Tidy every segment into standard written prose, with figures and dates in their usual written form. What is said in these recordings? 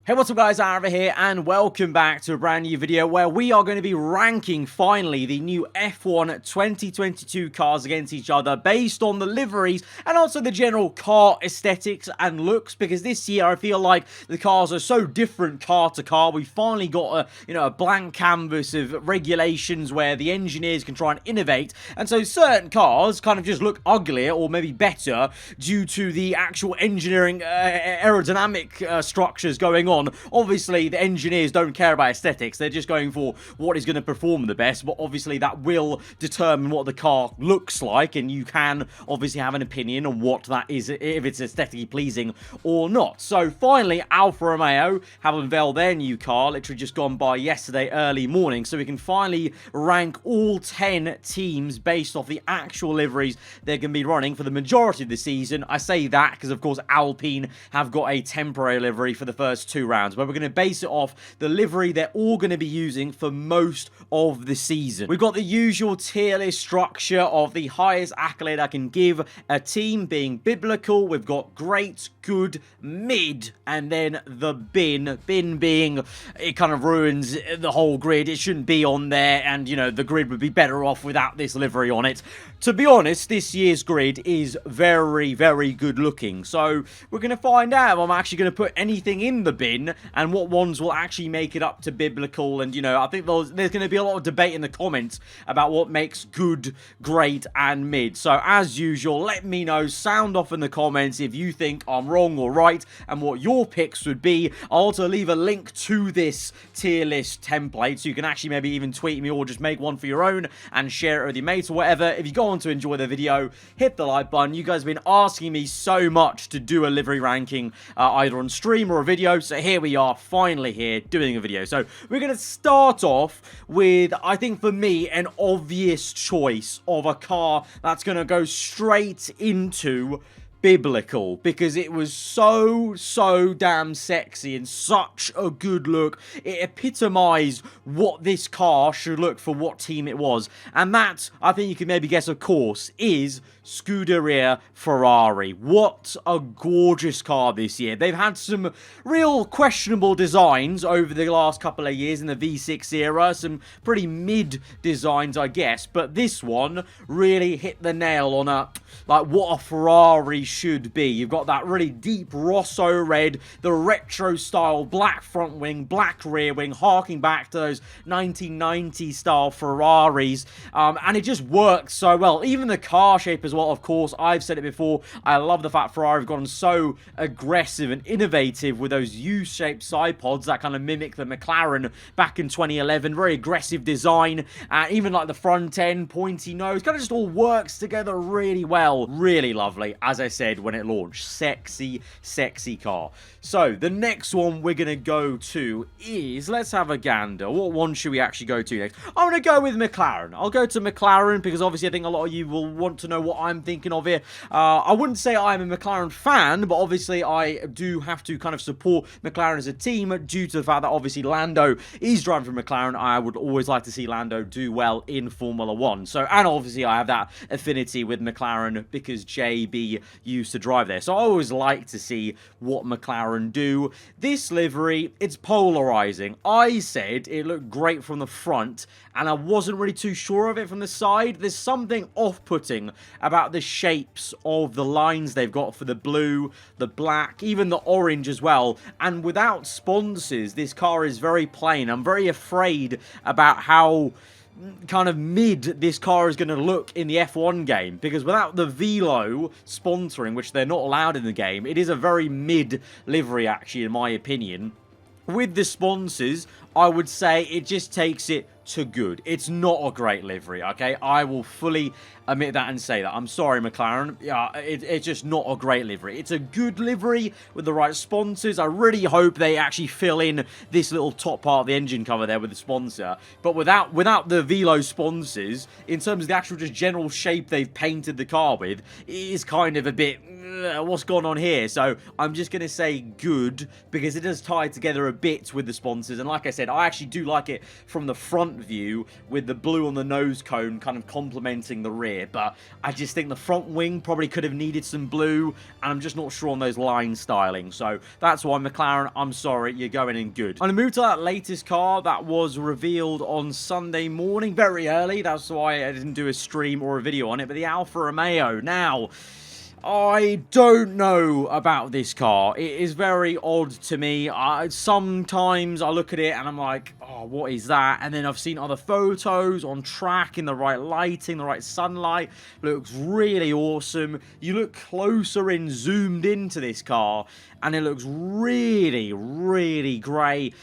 Hey, what's up guys, aarava here, and welcome back to a brand new video where we are going to be ranking, finally, the new F1 2022 cars against each other based on the liveries and also the general car aesthetics and looks, because this year I feel like the cars are so different car to car. We finally got a blank canvas of regulations where the engineers can try and innovate, and so certain cars kind of just look uglier or maybe better due to the actual engineering aerodynamic structures going on. Obviously, the engineers don't care about aesthetics. They're just going for what is going to perform the best, but obviously that will determine what the car looks like, and you can obviously have an opinion on what that is, if it's aesthetically pleasing or not. So finally, Alfa Romeo have unveiled their new car, literally just gone by yesterday early morning, so we can finally rank all 10 teams based off the actual liveries they're going to be running for the majority of the season. I say that because, of course, Alpine have got a temporary livery for the first two rounds, but we're going to base it off the livery they're all going to be using for most of the season. We've got the usual tier list structure of the highest accolade I can give a team being biblical. We've got great, good, mid, and then the bin. Bin being, it kind of ruins the whole grid. It shouldn't be on there, and, you know, the grid would be better off without this livery on it. To be honest, this year's grid is very, very good looking, so we're going to find out if I'm actually going to put anything in the bin and what ones will actually make it up to biblical. And, you know, I think there's going to be a lot of debate in the comments about what makes good, great, and mid. So, as usual, let me know, sound off in the comments if you think I'm wrong or right, and what your picks would be. I'll also leave a link to this tier list template, so you can actually maybe even tweet me or just make one for your own and share it with your mates or whatever. If you go on to enjoy the video, hit the like button. You guys have been asking me so much to do a livery ranking, either on stream or a video, so here we are, finally here, doing a video. So we're going to start off with, I think for me, an obvious choice of a car that's going to go straight into biblical, because it was so damn sexy and such a good look. It epitomized what this car should look for what team it was, and that, I think you can maybe guess, of course, is Scuderia Ferrari. What a gorgeous car this year. They've had some real questionable designs over the last couple of years in the V6 era, some pretty mid designs, I guess, but this one really hit the nail on what a Ferrari should be. You've got that really deep Rosso red, the retro style black front wing, black rear wing, harking back to those 1990s style Ferraris, and it just works so well. Even the car shape as well, of course, I've said it before, I love the fact Ferrari have gone so aggressive and innovative with those U-shaped side pods that kind of mimic the Mclaren back in 2011. Very aggressive design, even like the front end, pointy nose, kind of just all works together really well. Really lovely, as I said when it launched. Sexy, sexy car. So, the next one we're going to go to is, let's have a gander. What one should we actually go to next? I'm going to go with McLaren. I'll go to McLaren because obviously I think a lot of you will want to know what I'm thinking of here. I wouldn't say I'm a McLaren fan, but obviously I do have to kind of support McLaren as a team due to the fact that obviously Lando is driving for McLaren. I would always like to see Lando do well in Formula 1. So, and obviously I have that affinity with McLaren because JB used to drive there. So I always like to see what McLaren do. This livery, it's polarizing. I said it looked great from the front, and I wasn't really too sure of it from the side. There's something off-putting about the shapes of the lines they've got for the blue, the black, even the orange as well. And without sponsors, this car is very plain. I'm very afraid about how kind of mid this car is going to look in the F1 game, because without the Velo sponsoring, which they're not allowed in the game, it is a very mid livery actually, in my opinion. With the sponsors, I would say it just takes it to good. It's not a great livery, okay? I will fully admit that and say that. I'm sorry, McLaren. Yeah, it's just not a great livery. It's a good livery with the right sponsors. I really hope they actually fill in this little top part of the engine cover there with the sponsor. But without the Velo sponsors, in terms of the actual just general shape they've painted the car with, it is kind of a bit, what's going on here? So I'm just going to say good, because it does tie together a bit with the sponsors. And like I said, I actually do like it from the front front view with the blue on the nose cone kind of complementing the rear, but I just think the front wing probably could have needed some blue, and I'm just not sure on those line styling. So that's why McLaren, I'm sorry, you're going in good. I'm going to move to that latest car that was revealed on Sunday morning, very early. That's why I didn't do a stream or a video on it, but the Alfa Romeo. Now, I don't know about this car. It is very odd to me. Sometimes I look at it and I'm like, oh, what is that? And then I've seen other photos on track in the right lighting, the right sunlight. Looks really awesome. You look closer in, zoomed into this car, and it looks really, really great.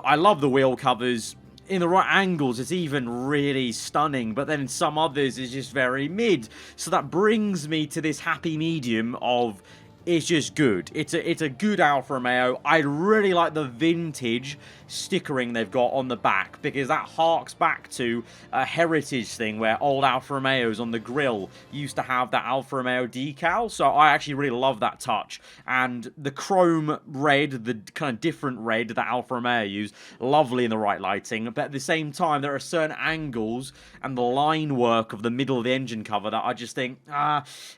I love the wheel covers. In the right angles, it's even really stunning, but then in some others, it's just very mid. So that brings me to this happy medium of it's just good. It's a good Alfa Romeo. I really like the vintage stickering they've got on the back, because that harks back to a heritage thing where old Alfa Romeos on the grille used to have that Alfa Romeo decal. So I actually really love that touch. And the chrome red, the kind of different red that Alfa Romeo use, lovely in the right lighting. But at the same time, there are certain angles and the line work of the middle of the engine cover that I just think,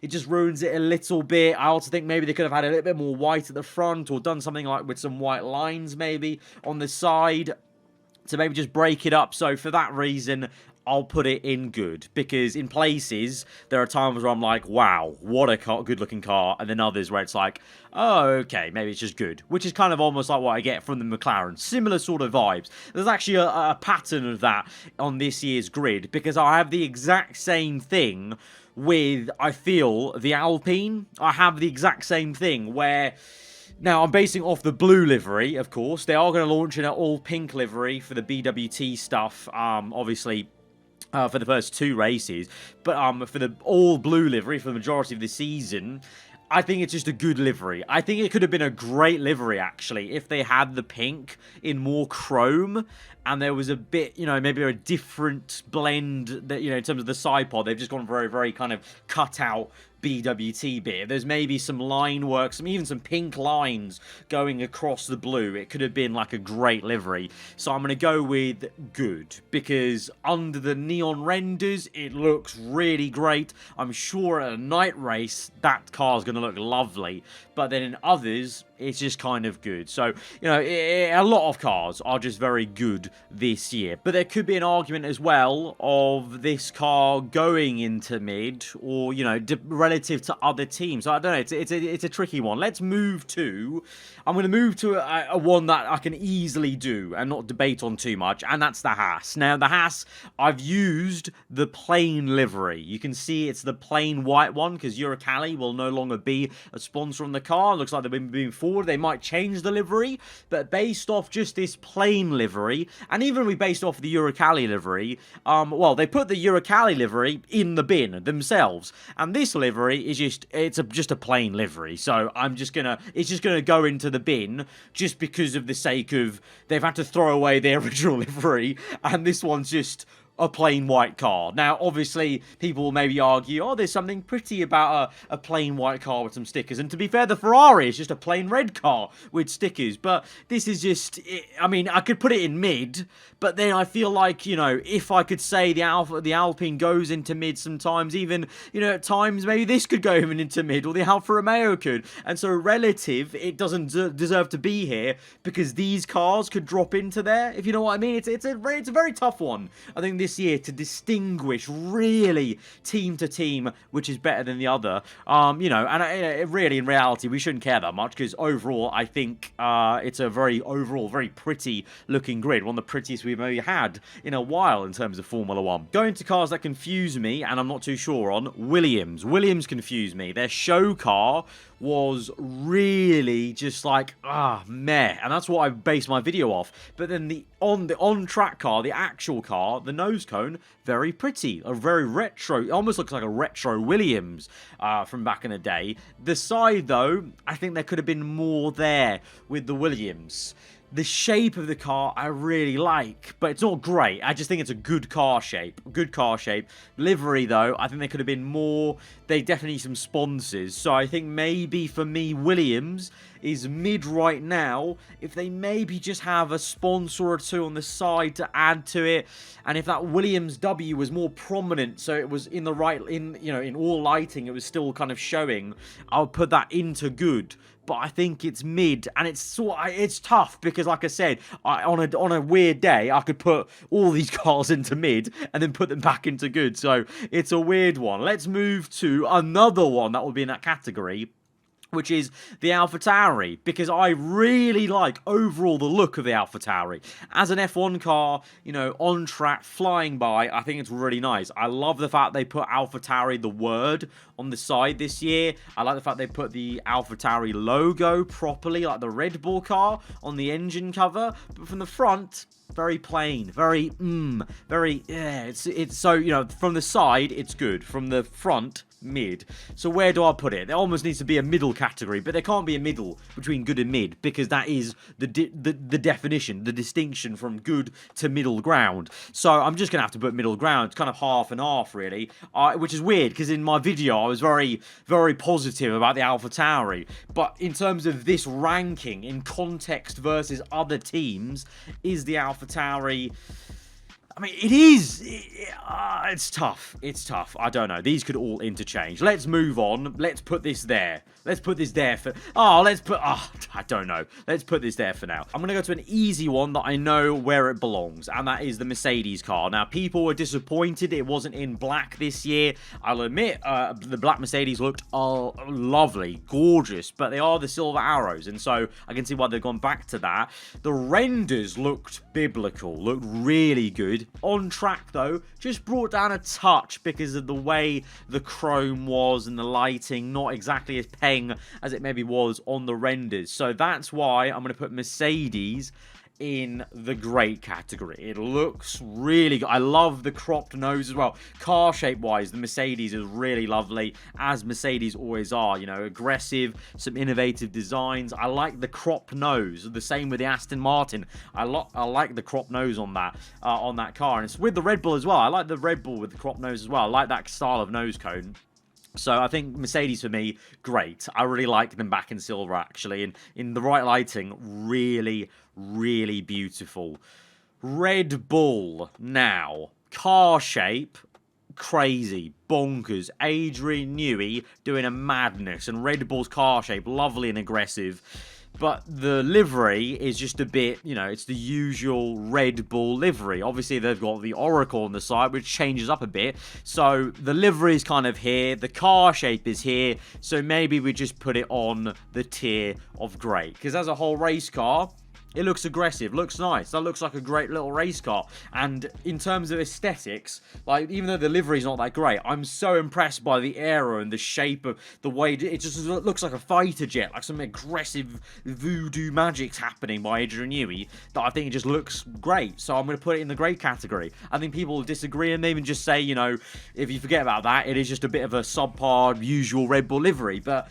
it just ruins it a little bit. I also think maybe they could have had a little bit more white at the front, or done something like with some white lines maybe on the side to maybe just break it up. So for that reason, I'll put it in good, because in places there are times where I'm like, wow, what a good looking car, and then others where it's like, oh, okay, maybe it's just good, which is kind of almost like what I get from the McLaren. Similar sort of vibes. There's actually a pattern of that on this year's grid, because I have the exact same thing with, I feel, the Alpine. I have the exact same thing where, now I'm basing off the blue livery, of course. They are going to launch an all pink livery for the BWT stuff, obviously, for the first 2 races. But for the all blue livery for the majority of the season, I think it's just a good livery. I think it could have been a great livery, actually, if they had the pink in more chrome, and there was a bit, you know, maybe a different blend that, you know, in terms of the side pod. They've just gone very, very kind of cut out BWT bit. There's maybe some line work, even some pink lines going across the blue. It could have been like a great livery. So I'm going to go with good, because under the neon renders, it looks really great. I'm sure at a night race, that car's going to look lovely. But then in others, it's just kind of good. So, you know, a lot of cars are just very good this year. But there could be an argument as well of this car going into mid, or, you know, relative to other teams. I don't know. It's a tricky one. Let's move to, I'm going to move to a one that I can easily do and not debate on too much, and that's the Haas. Now, the Haas, I've used the plain livery. You can see it's the plain white one, because Uralkali will no longer be a sponsor on the car. It looks like they've been moving forward. They might change the livery, but based off just this plain livery, and even we based off the Uralkali livery, well, they put the Uralkali livery in the bin themselves, and this livery is just, just a plain livery. So it's just gonna go into the bin, just because of the sake of they've had to throw away their original livery, and this one's just a plain white car. Now, obviously, people will maybe argue, oh, there's something pretty about a plain white car with some stickers. And to be fair, the Ferrari is just a plain red car with stickers. But this is just, I mean, I could put it in mid, but then I feel like, you know, if I could say the Alpine goes into mid sometimes, even, you know, at times, maybe this could go even into mid, or the Alfa Romeo could. And so relative, it doesn't deserve to be here, because these cars could drop into there, if you know what I mean. It's a very tough one, I think, this year, to distinguish really team to team which is better than the other. You know, and really in reality we shouldn't care that much, because overall I think it's a very pretty looking grid, one of the prettiest we've maybe had in a while in terms of Formula 1. Going to cars that confuse me, and I'm not too sure on, Williams confuse me. Their show car was really just like, meh, and that's what I based my video off. But then the on-track car, the actual car, the nose cone, very pretty, a very retro, it almost looks like a retro Williams from back in the day. The side, though, I think there could have been more there with the Williams. The shape of the car I really like, but it's not great. I just think it's a good car shape. Good car shape. Livery, though, I think there could have been more. They definitely need some sponsors. So I think maybe for me, Williams is mid right now. If they maybe just have a sponsor or two on the side to add to it, and if that Williams W was more prominent, so it was in the right, in all lighting, it was still kind of showing, I would put that into good. But I think it's mid, and it's tough because, like I said, on a weird day, I could put all these cars into mid and then put them back into good. So it's a weird one. Let's move to another one that will be in that category, which is the AlphaTauri, because I really like overall the look of the AlphaTauri. As an F1 car, on track, flying by, I think it's really nice. I love the fact they put AlphaTauri, the word, on the side this year. I like the fact they put the AlphaTauri logo properly, like the Red Bull car, on the engine cover. But from the front, very plain, very, yeah, it's so, from the side, it's good. From the front, mid. So where do I put it? There almost needs to be a middle category, but there can't be a middle between good and mid, because that is the definition, the distinction from good to middle ground. So I'm just gonna have to put middle ground. It's kind of half and half, really, which is weird because in my video I was very, very positive about the AlphaTauri, but in terms of this ranking in context versus other teams, is the AlphaTauri, I mean, it is. It's tough. It's tough. I don't know. These could all interchange. Let's move on. Let's put this there. Let's put this there for... I don't know. Let's put this there for now. I'm going to go to an easy one that I know where it belongs, and that is the Mercedes car. Now, people were disappointed it wasn't in black this year. I'll admit, the black Mercedes looked lovely, gorgeous, but they are the silver arrows, and so I can see why they've gone back to that. The renders looked biblical, looked really good. On track, though, just brought down a touch because of the way the chrome was and the lighting, not exactly as paying as it maybe was on the renders. So that's why I'm going to put Mercedes in the great category. It looks really good. I love the cropped nose as well. Car shape wise, the Mercedes is really lovely, as Mercedes always are, aggressive, some innovative designs. I like the cropped nose. The same with the Aston Martin. I like the cropped nose on that car, and it's with the Red Bull as well. I like the Red Bull with the cropped nose as well. I like that style of nose cone. So I think Mercedes, for me, great. I really like them back in silver, actually. And in the right lighting, really, really beautiful. Red Bull, now. Car shape, crazy, bonkers. Adrian Newey doing a madness. And Red Bull's car shape, lovely and aggressive. But the livery is just a bit, it's the usual Red Bull livery. Obviously, they've got the Oracle on the side, which changes up a bit. So the livery is kind of here. The car shape is here. So maybe we just put it on the tier of great. Because as a whole race car, it looks aggressive, looks nice. That looks like a great little race car. And in terms of aesthetics, like, even though the livery's not that great, I'm so impressed by the aero and the shape of the way it just looks like a fighter jet, like some aggressive voodoo magic's happening by Adrian Newey, that I think it just looks great. So I'm going to put it in the great category. I think people will disagree and maybe just say, if you forget about that, it is just a bit of a subpar, usual Red Bull livery. But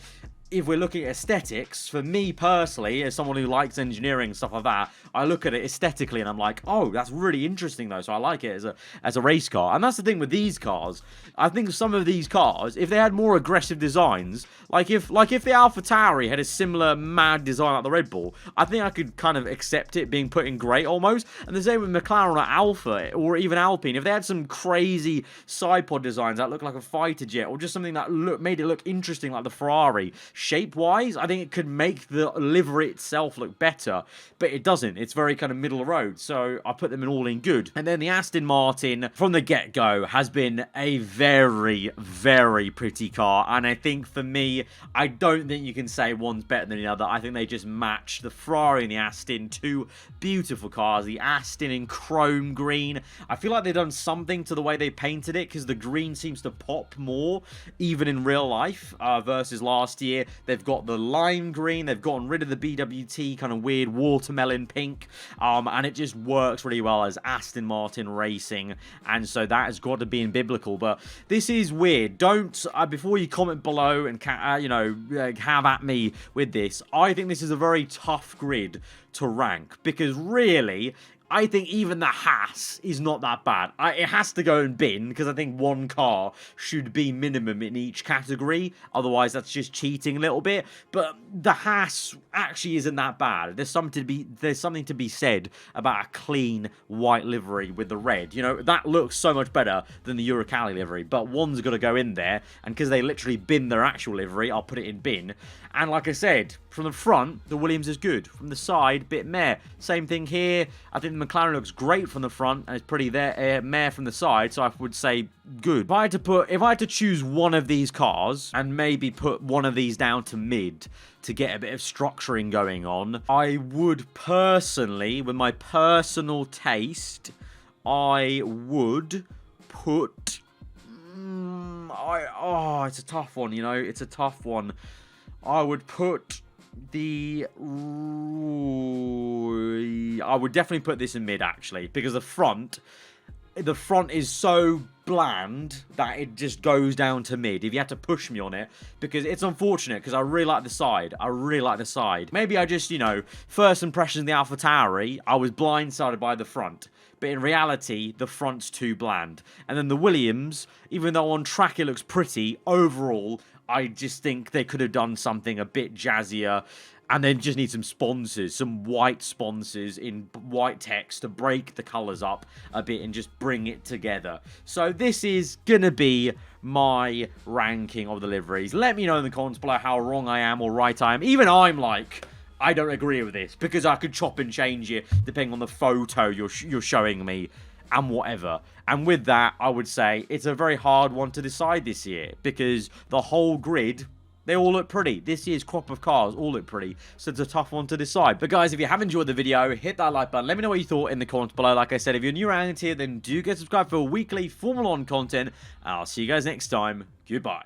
if we're looking at aesthetics, for me personally, as someone who likes engineering and stuff like that, I look at it aesthetically and I'm like, oh, that's really interesting though. So I like it as a race car. And that's the thing with these cars. I think some of these cars, if they had more aggressive designs, like if the AlphaTauri had a similar mad design like the Red Bull, I think I could kind of accept it being put in great almost. And the same with McLaren or Alfa or even Alpine. If they had some crazy side pod designs that looked like a fighter jet, or just something that made it look interesting like the Ferrari, shape-wise, I think it could make the livery itself look better, but it doesn't. It's very kind of middle of the road, so I put them in all in good. And then the Aston Martin, from the get-go, has been a very, very pretty car, and I think for me, I don't think you can say one's better than the other. I think they just match the Ferrari and the Aston, two beautiful cars. The Aston in chrome green. I feel like they've done something to the way they painted it, because the green seems to pop more, even in real life, versus last year. They've got the lime green. They've gotten rid of the BWT kind of weird watermelon pink. And it just works really well as Aston Martin Racing. And so that has got to be in biblical. But this is weird. Don't, before you comment below and, have at me with this, I think this is a very tough grid to rank, because really, I think even the Haas is not that bad. It has to go in bin, because I think one car should be minimum in each category. Otherwise, that's just cheating a little bit. But the Haas actually isn't that bad. There's something to be said about a clean white livery with the red. You know, that looks so much better than the Uralkali livery. But one's got to go in there, and because they literally bin their actual livery, I'll put it in bin. And like I said, from the front, the Williams is good. From the side, bit meh. Same thing here. I think the McLaren looks great from the front, and it's pretty meh from the side, so I would say good. If I had to choose one of these cars, and maybe put one of these down to mid, to get a bit of structuring going on, I would personally, with my personal taste, I would put... it's a tough one, you know? It's a tough one. I would put the... I would definitely put this in mid, actually, because the front is so bland that it just goes down to mid if you had to push me on it, because it's unfortunate, because I really like the side. Maybe I just, you know, first impression of the AlphaTauri, I was blindsided by the front. But in reality, the front's too bland. And then the Williams, even though on track it looks pretty, overall, I just think they could have done something a bit jazzier. And then just need some sponsors, some white sponsors in white text to break the colours up a bit and just bring it together. So this is going to be my ranking of the liveries. Let me know in the comments below how wrong I am or right I am. Even I'm like, I don't agree with this, because I could chop and change it depending on the photo you're showing me and whatever. And with that, I would say it's a very hard one to decide this year, because the whole grid... they all look pretty. This year's crop of cars all look pretty, so it's a tough one to decide. But guys, if you have enjoyed the video, hit that like button. Let me know what you thought in the comments below. Like I said, if you're new around here, then do get subscribed for weekly Formula 1 content. And I'll see you guys next time. Goodbye.